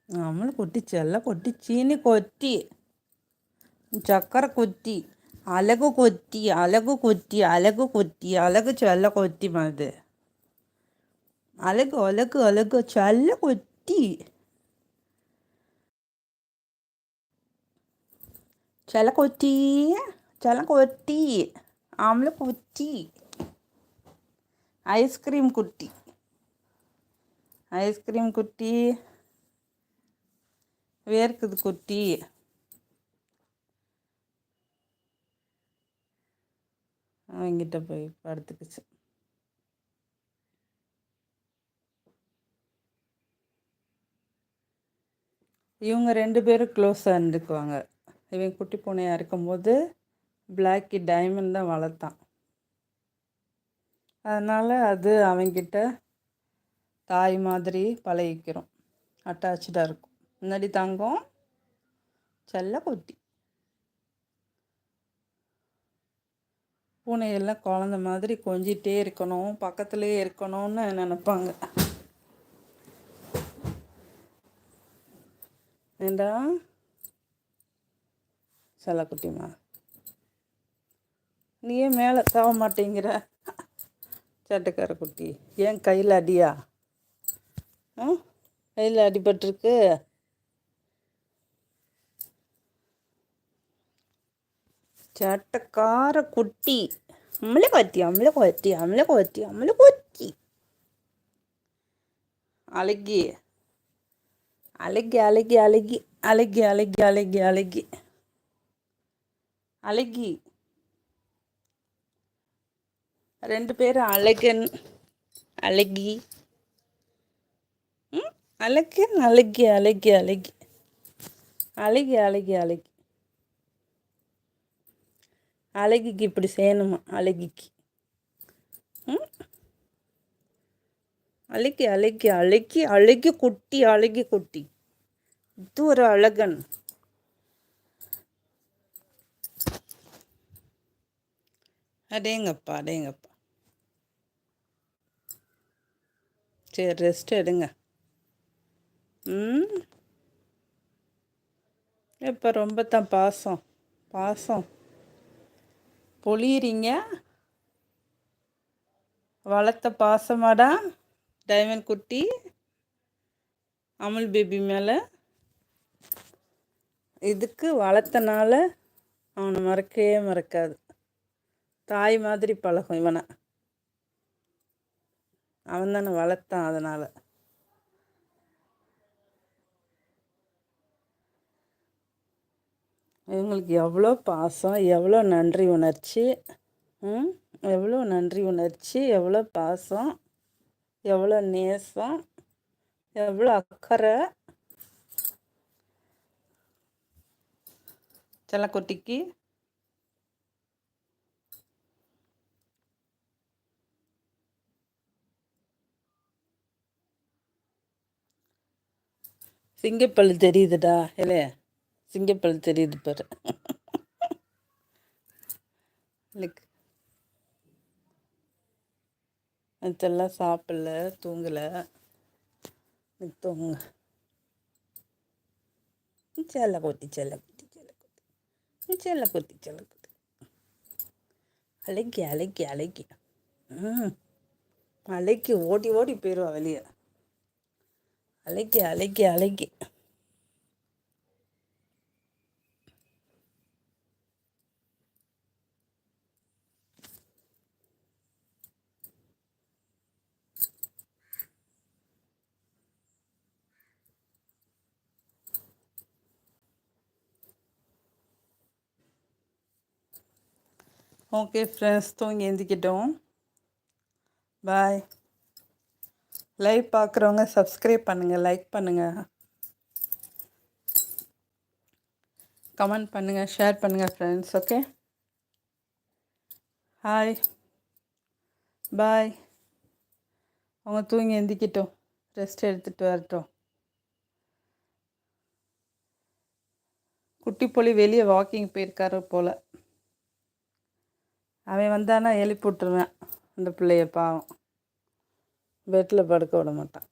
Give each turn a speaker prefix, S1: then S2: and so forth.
S1: നമ്മൾ കൊത്തിച്ചല്ല കൊത്തി ചീനി കൊത്തി ചക്കര കൊത്തി അലകു കൊത്തി അലകു കൊത്തി അലകു കൊത്തി അലകു ചൊല്ല കൊത്തി മത് അലകു അലകു അലകു ചൊല്ല കൊത്തി ചല കൊത്തി ചല കൊത്തി ആമല കൊത്തി ഐസ്ക്രീം കുട്ടി ஐஸ்கிரீம் குட்டி வேர்க்குது குட்டி அவங்கிட்ட போய் படுத்துக்குச்சு. இவங்க 2 பேரும் க்ளோஸாக இருந்துக்குவாங்க. இவன் குட்டி பூனையாக இருக்கும்போது பிளாக்கி டைமண்ட் தான் வளர்த்தான். அதனால் அது அவங்கிட்ட தாய் மாதிரி பழகிக்கிறோம், அட்டாச்சாக இருக்கும். முன்னாடி தங்கம் செல்ல குட்டி. பூனையெல்லாம் குழந்த மாதிரி கொஞ்சிகிட்டே இருக்கணும், பக்கத்துலேயே இருக்கணும்னு நினப்பாங்க. ஏண்டா செல்லக்குட்டிமா, நீ ஏன் மேலே தாவ மாட்டேங்கிற? சேட்டைக்கார குட்டி, ஏன் கையில் அடியா? கையில் அடிபட்டிருக்கு. சேட்டைக்கார குட்டி, அம்மளை கொத்தி அம்மளை கொத்தி அம்மளை கொத்தி அம்மளை கொத்தி. அழகி அழகி அழகி அழகி அழகி அழகி அழகி அழகி அழகி 2 பேரும் அழகன் அழகி. அழகன் அழகி அழகி அழகி அழகி அழகி அழகி அழகிக்கு இப்படி செய்யணுமா? அழகிக்கு அழகி அழகி அழகி அழகி குட்டி அழகி குட்டி. இது ஒரு அழகன். அடேங்கப்பா அடேங்கப்பா. சரி, ரெஸ்ட் எடுங்க. இப்போ ரொம்ப தான் பாசம் பாசம் பொழியிறீங்க. வளர்த்த பாசமாடா டைமண்ட் குட்டி அமுல் பேபி மேலே. இதுக்கு வளர்த்தனால அவனை மறக்கவே மறக்காது. தாய் மாதிரி பழகும் இவனை. அவன் தானே வளர்த்தான். அதனால் இவங்களுக்கு எவ்வளோ பாசம், எவ்வளோ நன்றி உணர்ச்சி, எவ்வளோ நன்றி உணர்ச்சி, எவ்வளோ பாசம், எவ்வளோ நேசம், எவ்வளோ அக்கறை செல்லக்குட்டிக்கு. சிங்கப்பல் தெரியுதுடா இல்லையே? சிங்கப்பல் தெரியுது பாரு. இதெல்லாம் சாப்பிடல, தூங்கலை. தூங்க செல்ல கொத்தி செல்ல கொத்தி செல்ல கொத்தி செல்ல கொத்தி செல்ல கொத்தி. அழகி அழகி அழகி அழகி ஓடி ஓடி போயிடுவா வெளியே. அழகி அழகி அழகி. ஓகே ஃப்ரெண்ட்ஸ், தூங்கி எழுந்திக்கிட்டோம். பாய். லைவ் பார்க்குறவங்க சப்ஸ்கிரைப் பண்ணுங்கள், லைக் பண்ணுங்கள், கமெண்ட் பண்ணுங்கள், ஷேர் பண்ணுங்கள் ஃப்ரெண்ட்ஸ். ஓகே, ஹாய், பாய். அவங்க தூங்கி எழுந்திக்கிட்டோம், ரெஸ்ட் எடுத்துகிட்டு வரட்டும். குட்டி புலி வெளியே வாக்கிங் போயிருக்காரு போல். அவன் வந்தானா எழுப்பி விட்டுருவேன். அந்த பிள்ளைய பாவம் பெட்டில் படுக்க விட மாட்டான்.